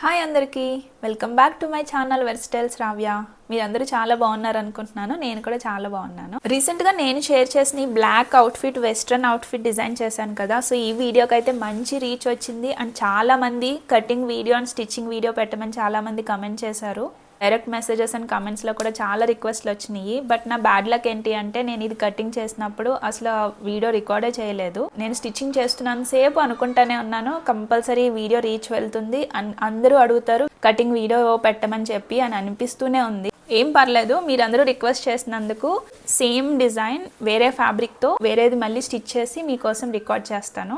Hi అందరికీ, welcome back to my channel versatiles Ravya. మీరందరూ చాలా బాగున్నారు అనుకుంటున్నాను. నేను కూడా చాలా బాగున్నాను. రీసెంట్గా నేను షేర్ చేసిన ఈ black outfit western outfit design చేశాను కదా. సో ఈ వీడియోకి అయితే మంచి రీచ్ వచ్చింది అండ్ చాలామంది cutting video and stitching video పెట్టమని చాలామంది కమెంట్ చేశారు. డైరెక్ట్ మెసేజెస్ అండ్ కమెంట్స్లో కూడా చాలా రిక్వెస్ట్లు వచ్చినాయి. బట్ నా బ్యాడ్ లక్ ఏంటి అంటే నేను ఇది కటింగ్ చేసినప్పుడు అసలు వీడియో రికార్డే చేయలేదు. నేను స్టిచ్చింగ్ చేస్తున్నంతసేపు అనుకుంటానే ఉన్నాను కంపల్సరీ వీడియో రీచ్ వెళ్తుంది, అందరూ అడుగుతారు కటింగ్ వీడియో పెట్టమని చెప్పి అని అనిపిస్తూనే ఉంది. ఏం పర్లేదు, మీరందరూ రిక్వెస్ట్ చేసినందుకు సేమ్ డిజైన్ వేరే ఫ్యాబ్రిక్తో వేరేది మళ్ళీ స్టిచ్ చేసి మీకోసం రికార్డ్ చేస్తాను.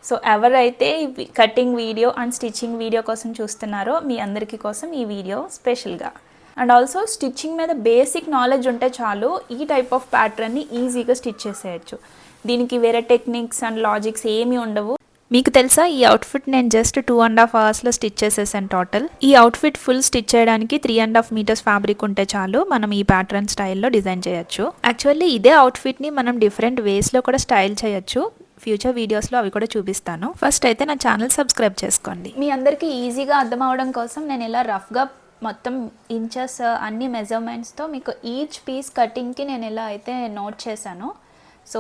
సో ఎవరైతే cutting video and stitching video కోసం చూస్తున్నారో మీ అందరికీ కోసం ఈ వీడియో స్పెషల్గా. అండ్ ఆల్సో స్టిచ్చింగ్ మీద బేసిక్ నాలెడ్జ్ ఉంటే చాలు ఈ టైప్ ఆఫ్ ప్యాటర్న్ని ఈజీగా స్టిచ్ చేసేయచ్చు. దీనికి వేరే టెక్నిక్స్ అండ్ లాజిక్స్ ఏమీ ఉండవు. మీకు తెలుసా, ఈ అవుట్ఫిట్ నేను జస్ట్ 2.5 అవర్స్లో స్టిచ్ చేసేసాను టోటల్. ఈ అవుట్ఫిట్ ఫుల్ స్టిచ్ చేయడానికి 3.5 మీటర్స్ ఫ్యాబ్రిక్ ఉంటే చాలు మనం ఈ ప్యాటర్న్ స్టైల్లో డిజైన్ చేయొచ్చు. యాక్చువల్లీ ఇదే అవుట్ఫిట్ని మనం డిఫరెంట్ వేస్లో కూడా స్టైల్ చేయొచ్చు. ఫ్యూచర్ వీడియోస్లో అవి కూడా చూపిస్తాను. ఫస్ట్ అయితే నా ఛానల్ సబ్స్క్రైబ్ చేసుకోండి. మీ అందరికీ ఈజీగా అర్థం అవడం కోసం నేను ఇలా రఫ్గా మొత్తం ఇంచెస్ అన్ని మెజర్మెంట్స్తో మీకు ఈచ్ పీస్ కటింగ్కి నేను ఇలా అయితే నోట్ చేశాను. సో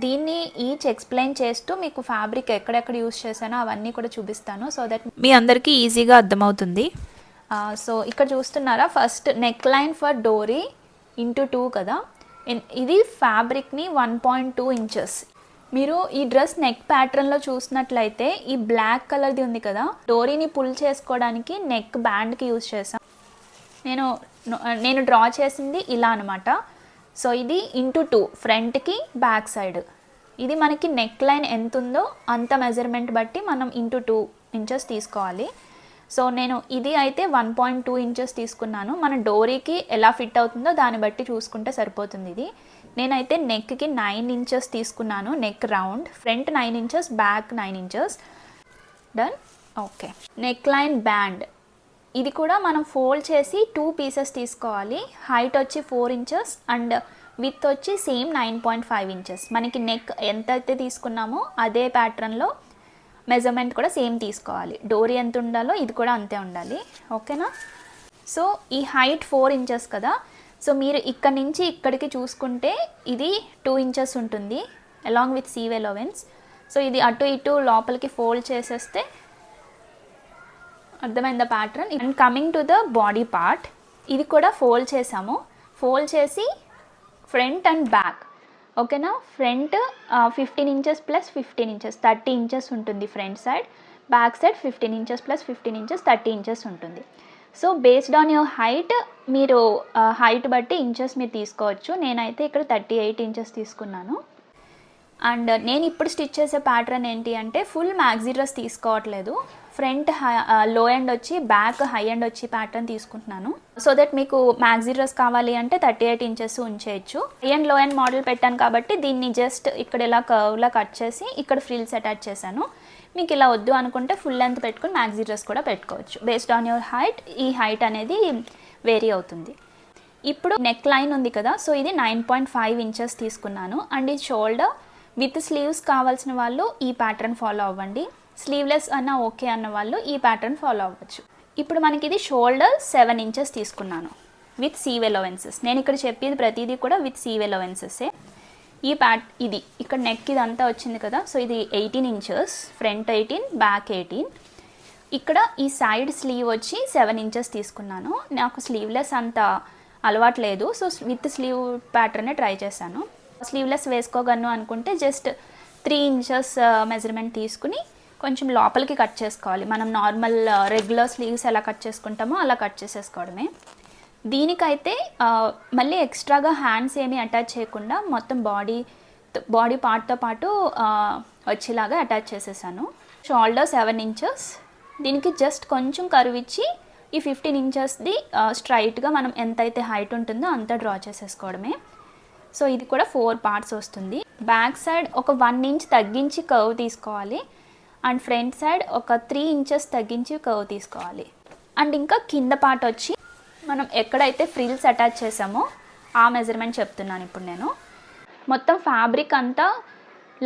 దీన్ని ఈచ్ ఎక్స్ప్లెయిన్ చేస్తూ మీకు ఫ్యాబ్రిక్ ఎక్కడెక్కడ యూస్ చేశానో అవన్నీ కూడా చూపిస్తాను, సో దట్ మీ అందరికీ ఈజీగా అర్థమవుతుంది. సో ఇక్కడ చూస్తున్నారా, first neck line for dori into 2 కదా. ఇది ఫ్యాబ్రిక్ని 1.2 ఇంచెస్. మీరు ఈ డ్రెస్ నెక్ ప్యాటర్న్లో చూసినట్లయితే ఈ బ్లాక్ కలర్ది ఉంది కదా, డోరీని పుల్ చేసుకోవడానికి నెక్ బ్యాండ్కి యూజ్ చేసాం. నేను డ్రా చేసింది ఇలా అనమాట. సో ఇది ఇంటూ 2 ఫ్రంట్కి బ్యాక్ సైడ్. ఇది మనకి నెక్ లైన్ ఎంత ఉందో అంత మెజర్మెంట్ బట్టి మనం ఇంటూ 2 ఇంచెస్ తీసుకోవాలి. సో నేను ఇది అయితే 1.2 ఇంచెస్ తీసుకున్నాను. మన డోరీకి ఎలా ఫిట్ అవుతుందో దాన్ని బట్టి చూసుకుంటే సరిపోతుంది. ఇది నేనైతే నెక్కి 9 ఇంచెస్ తీసుకున్నాను. Neck round, front 9 inches, back 9 inches. Done. Okay, neck line band ఇది కూడా మనం ఫోల్డ్ చేసి 2 పీసెస్ తీసుకోవాలి. హైట్ వచ్చి 4 ఇంచెస్ అండ్ విత్ వచ్చి సేమ్ 9.5 ఇంచెస్. మనకి నెక్ ఎంత అయితే తీసుకున్నామో అదే ప్యాటర్న్లో మెజర్మెంట్ కూడా సేమ్ తీసుకోవాలి. డోరీ ఎంత ఉండాలో ఇది కూడా అంతే ఉండాలి. ఓకేనా. సో ఈ హైట్ 4 ఇంచెస్ కదా. సో మీరు ఇక్కడ నుంచి ఇక్కడికి చూసుకుంటే ఇది 2 ఇంచెస్ ఉంటుంది along with seam allowance. So ఇది అటు ఇటు లోపలికి ఫోల్డ్ చేసేస్తే అర్థమైంది pattern. And coming to the body part, ఇది కూడా ఫోల్డ్ చేసాము. ఫోల్డ్ చేసి ఫ్రంట్ అండ్ బ్యాక్, ఓకేనా. Front 15 inches plus 15 inches 30 inches ఉంటుంది front side. Back side 15 inches plus 15 inches 30 inches ఉంటుంది. So based on your height మీరు హైట్ బట్టి inches మీరు తీసుకోవచ్చు. నేనైతే ఇక్కడ 38 ఇంచెస్ తీసుకున్నాను. అండ్ నేను ఇప్పుడు స్టిచ్ చేసే ప్యాటర్న్ ఏంటి అంటే ఫుల్ మ్యాక్సీ డ్రెస్ తీసుకోవట్లేదు. ఫ్రంట్ లో ఎండ్ వచ్చి బ్యాక్ హై ఎండ్ వచ్చి ప్యాటర్న్ తీసుకుంటున్నాను. సో దట్ మీకు మ్యాక్సీ డ్రెస్ కావాలి అంటే 38 ఇంచెస్ ఉంచేయచ్చు. హై అండ్ లో ఎండ్ మోడల్ పెట్టాను కాబట్టి దీన్ని జస్ట్ ఇక్కడ ఇలా కర్వ్లా కట్ చేసి ఇక్కడ ఫ్రిల్స్ అటాచ్ చేశాను. మీకు ఇలా వద్దు అనుకుంటే ఫుల్ లెంత్ పెట్టుకుని మ్యాక్సీ డ్రెస్ కూడా పెట్టుకోవచ్చు. బేస్డ్ ఆన్ యువర్ హైట్ ఈ హైట్ అనేది వేరీ అవుతుంది. ఇప్పుడు నెక్ లైన్ ఉంది కదా, సో ఇది 9.5 ఇంచెస్ తీసుకున్నాను. అండ్ ఈ షోల్డర్ విత్ స్లీవ్స్ కావాల్సిన వాళ్ళు ఈ ప్యాటర్న్ ఫాలో అవ్వండి. స్లీవ్లెస్ అన్న ఓకే అన్న వాళ్ళు ఈ ప్యాటర్న్ ఫాలో అవ్వచ్చు. ఇప్పుడు మనకి ఇది షోల్డర్ 7 ఇంచెస్ తీసుకున్నాను విత్ సీవ్ ఎలవెన్సెస్. నేను ఇక్కడ చెప్పేది ప్రతిదీ కూడా విత్ సీవ్ ఎలవెన్సెసే. ఈ ఇది ఇక్కడ నెక్ ఇదంతా వచ్చింది కదా. సో ఇది 18 ఇంచెస్, ఫ్రంట్ 18, బ్యాక్ 18. ఇక్కడ ఈ సైడ్ స్లీవ్ వచ్చి 7 ఇంచెస్ తీసుకున్నాను. నాకు స్లీవ్లెస్ అంత అలవాటు లేదు, సో విత్ స్లీవ్ ప్యాటర్నే ట్రై చేశాను. స్లీవ్లెస్ వేసుకోగలను అనుకుంటే జస్ట్ 3 ఇంచెస్ మెజర్మెంట్ తీసుకుని కొంచెం లోపలికి కట్ చేసుకోవాలి. మనం నార్మల్ రెగ్యులర్ స్లీవ్స్ ఎలా కట్ చేసుకుంటామో అలా కట్ చేసేసుకోవడమే. దీనికైతే మళ్ళీ ఎక్స్ట్రాగా హ్యాండ్స్ ఏమీ అటాచ్ చేయకుండా మొత్తం బాడీ పార్ట్తో పాటు వచ్చేలాగా అటాచ్ చేసేసాను. షోల్డర్ 7 ఇంచెస్, దీనికి జస్ట్ కొంచెం కర్వ్ ఇచ్చి ఈ 15 ఇంచెస్ది స్ట్రైట్గా మనం ఎంతైతే హైట్ ఉంటుందో అంత డ్రా చేసేసుకోవడమే. సో ఇది కూడా 4 పార్ట్స్ వస్తుంది. బ్యాక్ సైడ్ ఒక 1 ఇంచ్ తగ్గించి కర్వ్ తీసుకోవాలి అండ్ ఫ్రంట్ సైడ్ ఒక 3 ఇంచెస్ తగ్గించి కర్వ్ తీసుకోవాలి. అండ్ ఇంకా కింద పార్ట్ వచ్చి మనం ఎక్కడైతే ఫ్రిల్స్ అటాచ్ చేసామో ఆ మెజర్మెంట్ చెప్తున్నాను ఇప్పుడు నేను. మొత్తం ఫ్యాబ్రిక్ అంతా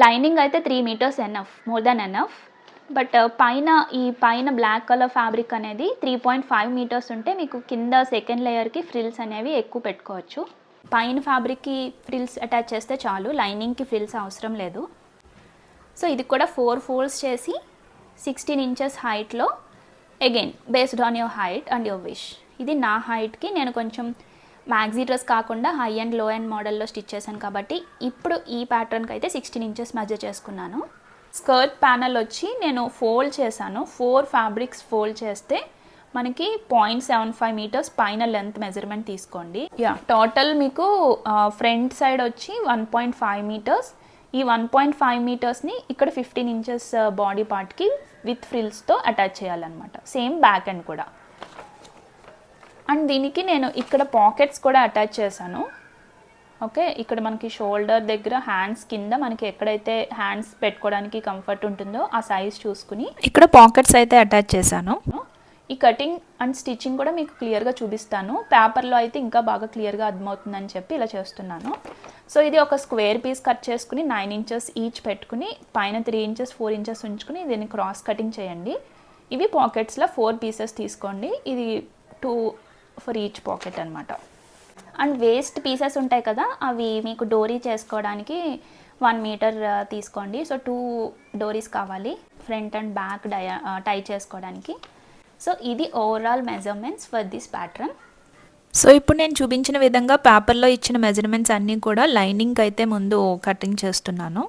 లైనింగ్ అయితే 3 metres enough, more than enough. But పైన బ్లాక్ కలర్ ఫ్యాబ్రిక్ అనేది 3.5 మీటర్స్ ఉంటే మీకు కింద సెకండ్ లేయర్కి ఫ్రిల్స్ అనేవి ఎక్కువ పెట్టుకోవచ్చు. పైన ఫ్యాబ్రిక్కి ఫ్రిల్స్ అటాచ్ చేస్తే చాలు, లైనింగ్కి ఫ్రిల్స్ అవసరం లేదు. సో ఇది కూడా 4 ఫోల్డ్స్ చేసి 16 ఇంచెస్ హైట్లో, again based on your height and your wish. ఇది నా హైట్కి నేను కొంచెం మ్యాక్సీ డ్రెస్ కాకుండా హై అండ్ లో అండ్ మోడల్లో స్టిచ్ చేశాను కాబట్టి ఇప్పుడు ఈ ప్యాటర్న్కి అయితే 16 ఇంచెస్ మెజర్ చేసుకున్నాను. స్కర్ట్ ప్యానల్ వచ్చి నేను ఫోల్డ్ చేశాను. 4 ఫ్యాబ్రిక్స్ ఫోల్డ్ చేస్తే మనకి 0.75 మీటర్స్ పైన లెంత్ మెజర్మెంట్ తీసుకోండి. టోటల్ మీకు ఫ్రంట్ సైడ్ వచ్చి 1.5 మీటర్స్. ఈ 1.5 మీటర్స్ని ఇక్కడ 15 ఇంచెస్ బాడీ పార్ట్కి విత్ ఫ్రిల్స్తో అటాచ్ చేయాలన్నమాట. సేమ్ బ్యాక్ అండ్ కూడా. అండ్ దీనికి నేను ఇక్కడ పాకెట్స్ కూడా అటాచ్ చేశాను. ఓకే, ఇక్కడ మనకి షోల్డర్ దగ్గర హ్యాండ్స్ కింద మనకి ఎక్కడైతే హ్యాండ్స్ పెట్టుకోవడానికి కంఫర్ట్ ఉంటుందో ఆ సైజ్ చూసుకుని ఇక్కడ పాకెట్స్ అయితే అటాచ్ చేశాను. ఈ కటింగ్ అండ్ స్టిచ్చింగ్ కూడా మీకు క్లియర్గా చూపిస్తాను. పేపర్లో అయితే ఇంకా బాగా క్లియర్గా అర్థమవుతుందని చెప్పి ఇలా చేస్తున్నాను. సో ఇది ఒక స్క్వేర్ పీస్ కట్ చేసుకుని 9 ఇంచెస్ ఈచ్ పెట్టుకుని పైన 3 ఇంచెస్ 4 ఇంచెస్ ఉంచుకుని దీన్ని క్రాస్ కటింగ్ చేయండి. ఇవి పాకెట్స్లో 4 పీసెస్ తీసుకోండి. ఇది 2 ఫర్ ఈచ్ పాకెట్ అనమాట. అండ్ వేస్ట్ పీసెస్ ఉంటాయి కదా, అవి మీకు డోరీ చేసుకోవడానికి 1 మీటర్ తీసుకోండి. సో 2 డోరీస్ కావాలి ఫ్రంట్ అండ్ బ్యాక్ టై చేసుకోవడానికి. సో ఇది overall measurements for this pattern. So ఇప్పుడు నేను చూపించిన విధంగా పేపర్లో ఇచ్చిన మెజర్మెంట్స్ అన్నీ కూడా లైనింగ్కి అయితే ముందు కటింగ్ చేస్తున్నాను.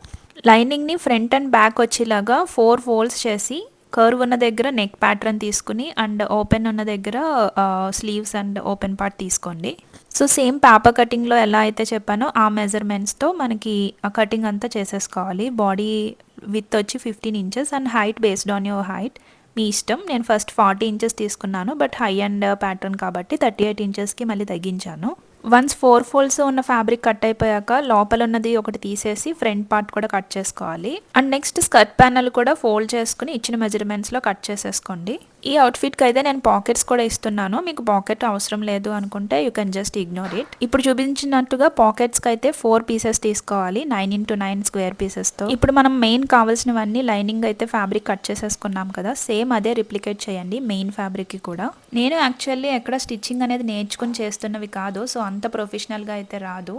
లైనింగ్ని ఫ్రంట్ అండ్ బ్యాక్ వచ్చేలాగా 4 ఫోల్డ్స్ చేసి కర్వ్ ఉన్న దగ్గర నెక్ ప్యాటర్న్ తీసుకుని అండ్ ఓపెన్ ఉన్న దగ్గర స్లీవ్స్ అండ్ ఓపెన్ పార్ట్ తీసుకోండి. సో సేమ్ పేపర్ కటింగ్లో ఎలా అయితే చెప్పానో ఆ మెజర్మెంట్స్తో మనకి ఆ కటింగ్ అంతా చేసేసుకోవాలి. బాడీ విత్ వచ్చి 15 inches and height based on your height మీ ఇష్టం. నేను ఫస్ట్ 40 ఇంచెస్ తీసుకున్నాను, బట్ హై అండ్ ప్యాటర్న్ కాబట్టి 38 ఇంచెస్కి మళ్ళీ తగ్గించాను. వన్స్ 4 ఫోల్డ్స్ ఉన్న ఫ్యాబ్రిక్ కట్ అయిపోయాక లోపల ఉన్నది ఒకటి తీసేసి ఫ్రంట్ పార్ట్ కూడా కట్ చేసుకోవాలి. అండ్ నెక్స్ట్ స్కర్ట్ ప్యానల్ కూడా ఫోల్డ్ చేసుకుని ఇచ్చిన మెజర్మెంట్స్లో కట్ చేసేసుకోండి. ఈ అవుట్ఫిట్కి అయితే నేను పాకెట్స్ కూడా ఇస్తున్నాను. మీకు పాకెట్ అవసరం లేదు అనుకుంటే you can just ignore it. ఇప్పుడు చూపించినట్టుగా పాకెట్స్కి అయితే 4 పీసెస్ తీసుకోవాలి 9x9 స్క్వేర్ పీసెస్తో. ఇప్పుడు మనం మెయిన్ కావాల్సినవన్నీ లైనింగ్ అయితే ఫ్యాబ్రిక్ కట్ చేసేసుకున్నాం కదా, సేమ్ అదే రిప్లికేట్ చేయండి మెయిన్ ఫ్యాబ్రిక్కి కూడా. నేను యాక్చువల్లీ ఎక్కడ స్టిచ్చింగ్ అనేది నేర్చుకుని చేస్తున్నవి కాదు, సో అంత ప్రొఫెషనల్గా అయితే రాదు.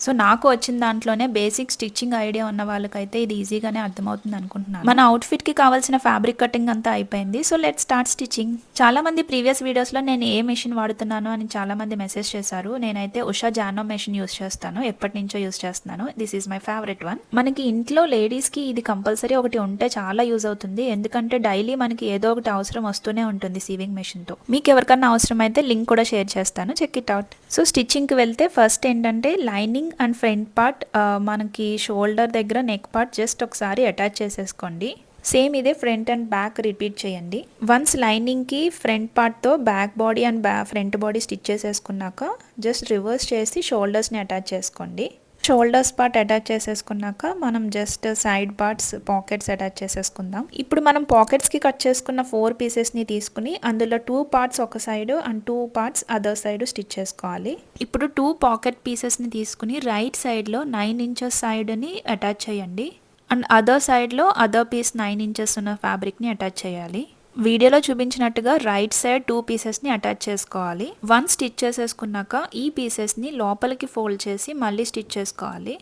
సో నాకు వచ్చిన దాంట్లోనే బేసిక్ స్టిచ్చింగ్ ఐడియా ఉన్న వాళ్ళకైతే ఇది ఈజీగానే అర్థమవుతుంది అనుకుంటున్నాను. మన అవుట్ఫిట్కి కావాల్సిన ఫ్యాబ్రిక్ కటింగ్ అంతా అయిపోయింది. So let start stitching. చాలా మంది ప్రీవియస్ వీడియోస్లో నేను ఏ మెషిన్ వాడుతున్నాను అని చాలా మంది మెసేజ్ చేశారు. నేనైతే ఉషా జానో మెషిన్ యూస్ చేస్తాను, ఎప్పటి నుంచో యూస్ చేస్తున్నాను. This is my favourite one. మనకి ఇంట్లో లేడీస్కి ఇది కంపల్సరీ ఒకటి ఉంటే చాలా యూజ్ అవుతుంది, ఎందుకంటే డైలీ మనకి ఏదో ఒకటి అవసరం వస్తూనే ఉంటుంది సీవింగ్ మెషిన్తో. మీకు ఎవరికన్నా అవసరం అయితే లింక్ కూడా షేర్ చేస్తాను, చెక్ ఇట్ అవుట్. సో స్టిచ్చింగ్కి వెళ్తే ఫస్ట్ ఏంటంటే లైనింగ్ అండ్ ఫ్రంట్ పార్ట్ మనకి షోల్డర్ దగ్గర నెక్ పార్ట్ జస్ట్ ఒకసారి అటాచ్ చేసేసుకోండి. సేమ్ ఇదే ఫ్రంట్ అండ్ బ్యాక్ రిపీట్ చేయండి. వన్స్ లైనింగ్కి ఫ్రంట్ పార్ట్తో back body and front body stitch చేసేసుకున్నాక జస్ట్ రివర్స్ చేసి షోల్డర్స్ని అటాచ్ చేసుకోండి. షోల్డర్స్ పార్ట్ అటాచ్ చేసేసుకున్నాక మనం just side parts pockets attach చేసేసుకుందాం. ఇప్పుడు మనం పాకెట్స్కి కట్ చేసుకున్న 4 పీసెస్ని తీసుకుని అందులో 2 పార్ట్స్ ఒక side and 2 parts other side stitch చేసుకోవాలి. ఇప్పుడు 2 పాకెట్ పీసెస్ని తీసుకుని రైట్ సైడ్లో 9 ఇంచెస్ సైడ్ని అటాచ్ చేయండి అండ్ అదర్ సైడ్లో అదర్ పీస్ 9 ఇంచెస్ ఉన్న ఫ్యాబ్రిక్ని అటాచ్ చేయాలి. వీడియోలో చూపించినట్టుగా రైట్ సైడ్ 2 పీసెస్ని అటాచ్ చేసుకోవాలి. వన్ స్టిచ్ చేసేసుకున్నాక ఈ పీసెస్ని లోపలికి ఫోల్డ్ చేసి మళ్ళీ స్టిచ్ చేసుకోవాలి,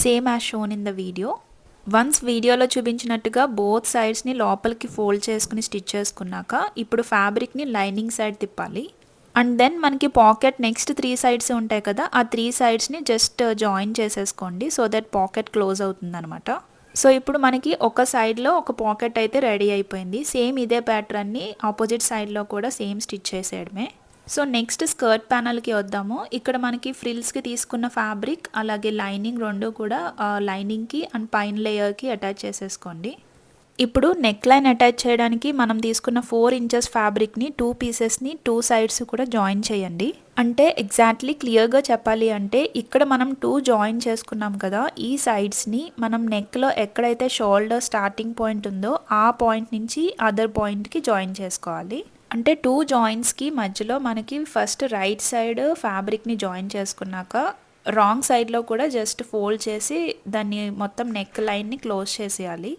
same as shown in the video. Once వీడియోలో చూపించినట్టుగా బోత్ సైడ్స్ని లోపలికి ఫోల్డ్ చేసుకుని స్టిచ్ చేసుకున్నాక ఇప్పుడు ఫ్యాబ్రిక్ని లైనింగ్ సైడ్ తిప్పాలి. అండ్ దెన్ మనకి పాకెట్ నెక్స్ట్ 3 సైడ్స్ ఉంటాయి కదా, ఆ 3 సైడ్స్ని జస్ట్ జాయిన్ చేసేసుకోండి సో దట్ పాకెట్ క్లోజ్ అవుతుంది అనమాట. సో ఇప్పుడు మనకి ఒక సైడ్లో ఒక పాకెట్ అయితే రెడీ అయిపోయింది. సేమ్ ఇదే ప్యాటర్న్ని ఆపోజిట్ సైడ్లో కూడా సేమ్ స్టిచ్ చేసేయడమే. సో నెక్స్ట్ స్కర్ట్ ప్యానల్కి వద్దాము. ఇక్కడ మనకి ఫ్రిల్స్కి తీసుకున్న ఫ్యాబ్రిక్ అలాగే లైనింగ్ రెండు కూడా లైనింగ్కి అండ్ పైన లేయర్కి అటాచ్ చేసేసుకోండి. ఇప్పుడు నెక్ లైన్ అటాచ్ చేయడానికి మనం తీసుకున్న 4 ఇంచెస్ ఫ్యాబ్రిక్ని 2 పీసెస్ని 2 సైడ్స్ కూడా జాయిన్ చేయండి. అంటే ఎగ్జాక్ట్లీ క్లియర్గా చెప్పాలి అంటే ఇక్కడ మనం 2 జాయిన్ చేసుకున్నాం కదా, ఈ సైడ్స్ని మనం నెక్లో ఎక్కడైతే షోల్డర్ స్టార్టింగ్ పాయింట్ ఉందో ఆ పాయింట్ నుంచి అదర్ పాయింట్కి జాయిన్ చేసుకోవాలి. అంటే 2 జాయింట్స్కి మధ్యలో మనకి ఫస్ట్ రైట్ సైడ్ ఫ్యాబ్రిక్ని జాయిన్ చేసుకున్నాక రాంగ్ సైడ్లో కూడా జస్ట్ ఫోల్డ్ చేసి దాన్ని మొత్తం నెక్ లైన్ని క్లోజ్ చేసేయాలి.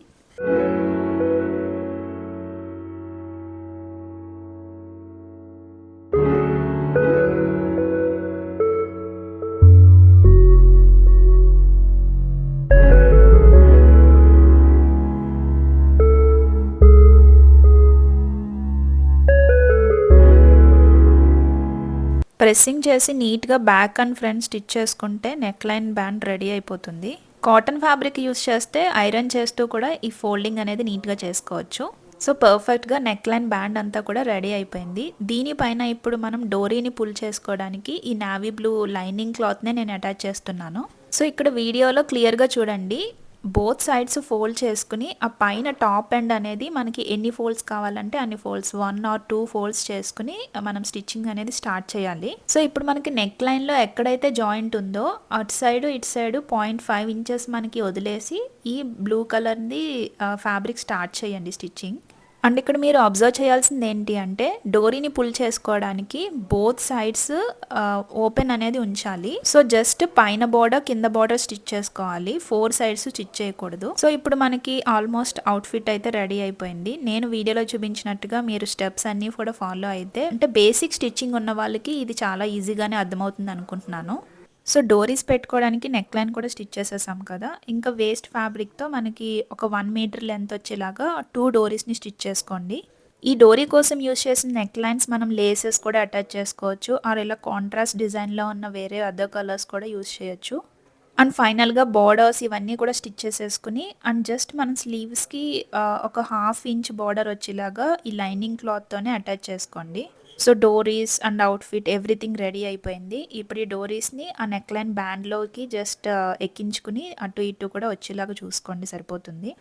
ప్రెస్సింగ్ చేసి నీట్గా బ్యాక్ అండ్ ఫ్రంట్ స్టిచ్ చేసుకుంటే నెక్ లైన్ బ్యాండ్ రెడీ అయిపోతుంది. కాటన్ ఫ్యాబ్రిక్ యూస్ చేస్తే ఐరన్ చేస్తూ కూడా ఈ ఫోల్డింగ్ అనేది నీట్గా చేసుకోవచ్చు. సో పర్ఫెక్ట్గా నెక్ లైన్ బ్యాండ్ అంతా కూడా రెడీ అయిపోయింది. దీనిపైన ఇప్పుడు మనం డోరీని పుల్ చేసుకోవడానికి ఈ నావీ బ్లూ లైనింగ్ క్లాత్నే నేను అటాచ్ చేస్తున్నాను. సో ఇక్కడ వీడియోలో క్లియర్గా చూడండి, బోత్ సైడ్స్ ఫోల్డ్ చేసుకుని ఆ పైన టాప్ ఎండ్ అనేది మనకి ఎన్ని ఫోల్డ్స్ కావాలంటే అన్ని ఫోల్డ్స్ 1 or 2 ఫోల్డ్స్ చేసుకుని మనం స్టిచ్చింగ్ అనేది స్టార్ట్ చేయాలి. సో ఇప్పుడు మనకి నెక్ లైన్లో ఎక్కడైతే జాయింట్ ఉందో అటు సైడ్ ఇటు సైడ్ 0.5 ఇంచెస్ మనకి వదిలేసి ఈ బ్లూ కలర్ది ఫ్యాబ్రిక్ స్టార్ట్ చేయండి స్టిచ్చింగ్. అండ్ ఇక్కడ మీరు అబ్జర్వ్ చేయాల్సింది ఏంటి అంటే డోరీని పుల్ చేసుకోవడానికి బోత్ సైడ్స్ ఓపెన్ అనేది ఉంచాలి. సో జస్ట్ పైన బోర్డర్ కింద బోర్డర్ స్టిచ్ చేసుకోవాలి, 4 సైడ్స్ స్టిచ్ చేయకూడదు. సో ఇప్పుడు మనకి ఆల్మోస్ట్ అవుట్ఫిట్ అయితే రెడీ అయిపోయింది. నేను వీడియోలో చూపించినట్టుగా మీరు స్టెప్స్ అన్నీ కూడా ఫాలో అయితే అంటే బేసిక్ స్టిచ్చింగ్ ఉన్న వాళ్ళకి ఇది చాలా ఈజీగానే అర్థమవుతుంది అనుకుంటున్నాను. సో డోరీస్ పెట్టుకోవడానికి నెక్ లైన్ కూడా స్టిచ్ చేసేసాం కదా, ఇంకా వేస్ట్ ఫ్యాబ్రిక్తో మనకి ఒక 1 మీటర్ లెంత్ వచ్చేలాగా 2 డోరీస్ని స్టిచ్ చేసుకోండి. ఈ డోరీ కోసం యూజ్ చేసిన నెక్ లైన్స్ మనం లేసెస్ కూడా అటాచ్ చేసుకోవచ్చు, ఆర్ ఇలా కాంట్రాస్ట్ డిజైన్లో ఉన్న వేరే అదర్ కలర్స్ కూడా యూజ్ చేయొచ్చు. అండ్ ఫైనల్గా బార్డర్స్ ఇవన్నీ కూడా స్టిచ్ చేసేసుకుని అండ్ జస్ట్ మనం స్లీవ్స్కి ఒక 1/2 ఇంచ్ బార్డర్ వచ్చేలాగా ఈ లైనింగ్ క్లాత్తోనే అటాచ్ చేసుకోండి. So doris and outfit everything ready అయిపోయింది. ఇప్పుడు ఈ డోరీస్ని ఆ నెక్ లైన్ బ్యాండ్లోకి జస్ట్ ఎక్కించుకుని అటు ఇటు కూడా వచ్చేలాగా చూసుకోండి, సరిపోతుంది.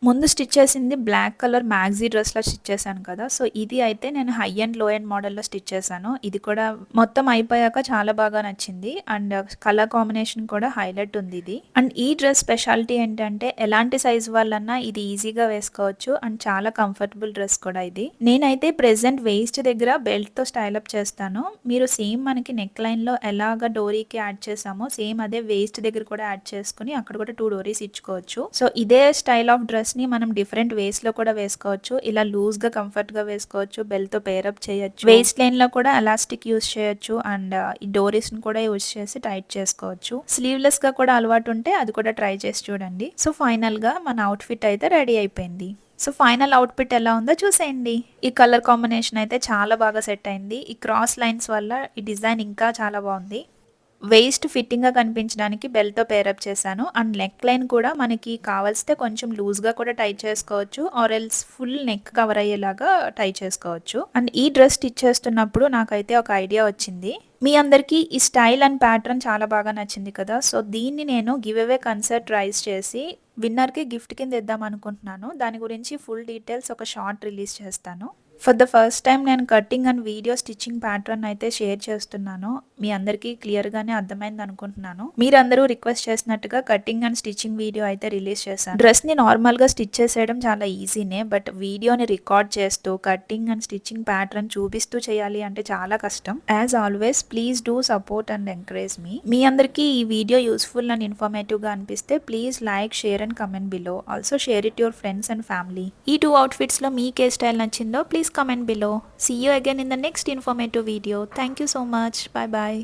ముందు స్టిచ్ చేసింది బ్లాక్ కలర్ మ్యాక్సీ డ్రెస్లో స్టిచ్ చేశాను కదా, సో ఇది అయితే నేను హై అండ్ లో అండ్ మోడల్లో స్టిచ్ చేశాను. ఇది కూడా మొత్తం అయిపోయాక చాలా బాగా నచ్చింది అండ్ కలర్ కాంబినేషన్ కూడా హైలైట్ ఉంది ఇది. అండ్ ఈ డ్రెస్ స్పెషాలిటీ ఏంటంటే ఎలాంటి సైజ్ వాళ్ళన్నా ఇది ఈజీగా వేసుకోవచ్చు అండ్ చాలా కంఫర్టబుల్ డ్రెస్ కూడా ఇది. నేనైతే ప్రెసెంట్ వేస్ట్ దగ్గర బెల్ట్తో స్టైలప్ చేస్తాను. మీరు సేమ్ మనకి నెక్ లైన్లో ఎలాగ డోరీకి యాడ్ చేసామో సేమ్ అదే వేస్ట్ దగ్గర కూడా యాడ్ చేసుకుని అక్కడ కూడా 2 డోరీస్ ఇచ్చుకోవచ్చు. సో ఇదే స్టైల్ ఆఫ్ డ్రెస్ ని మనం డిఫరెంట్ వేస్ లో కూడా వేసుకోవచ్చు. ఇలా లూజ్ గా కంఫర్ట్ గా వేసుకోవచ్చు, బెల్ట్ తో పేరప్ చేయొచ్చు, వేస్ట్ లైన్ లో కూడా ఎలాస్టిక్ యూస్ చేయొచ్చు అండ్ ఈ డోరీస్ ని కూడా యూస్ చేసి టైట్ చేసుకోవచ్చు. స్లీవ్లెస్ గా కూడా అలవాటు ఉంటే అది కూడా ట్రై చేసి చూడండి. సో ఫైనల్ గా మన అవుట్ ఫిట్ అయితే రెడీ అయిపోయింది. సో ఫైనల్ అవుట్ఫిట్ ఎలా ఉందో చూసేయండి. ఈ కలర్ కాంబినేషన్ అయితే చాలా బాగా సెట్ అయింది. ఈ క్రాస్ లైన్స్ వల్ల ఈ డిజైన్ ఇంకా చాలా బాగుంది. వేస్ట్ ఫిట్టింగ్గా కనిపించడానికి బెల్ట్తో పేరప్ చేశాను అండ్ నెక్ లైన్ కూడా మనకి కావాల్సితే కొంచెం లూజ్గా కూడా టై చేసుకోవచ్చు or else full neck cover అయ్యేలాగా టై చేసుకోవచ్చు. అండ్ ఈ డ్రెస్ స్టిచ్ చేస్తున్నప్పుడు నాకైతే ఒక ఐడియా వచ్చింది. మీ అందరికీ ఈ స్టైల్ అండ్ ప్యాటర్న్ చాలా బాగా నచ్చింది కదా, సో దీన్ని నేను గివ్ అవే కన్సర్ట్ రైజ్ చేసి విన్నర్కి గిఫ్ట్ కింద ఇద్దాం అనుకుంటున్నాను. దాని గురించి ఫుల్ డీటెయిల్స్ ఒక షార్ట్ రిలీజ్ చేస్తాను. ఫర్ ద ఫస్ట్ టైం నేను cutting and video stitching pattern అయితే షేర్ చేస్తున్నాను. మీ అందరికీ క్లియర్గానే అర్థమైంది అనుకుంటున్నాను. మీరందరూ రిక్వెస్ట్ చేసినట్టుగా కటింగ్ అండ్ స్టిచ్చింగ్ వీడియో అయితే రిలీజ్ చేశాను. డ్రెస్ని నార్మల్గా స్టిచ్ చేసేయడం చాలా ఈజీనే, బట్ వీడియోని రికార్డ్ చేస్తూ కటింగ్ అండ్ స్టిచ్చింగ్ ప్యాటర్న్ చూపిస్తూ చేయాలి అంటే చాలా కష్టం. As always please do support and encourage me. మీ అందరికీ ఈ వీడియో యూస్ఫుల్ అండ్ ఇన్ఫర్మేటివ్గా అనిపిస్తే please like, share and comment below. Also share it your friends and family. ఈ 2 అవుట్ఫిట్స్లో మీకు ఏ స్టైల్ నచ్చిందో please comment below. See you again in the next informative video. Thank you so much. Bye bye.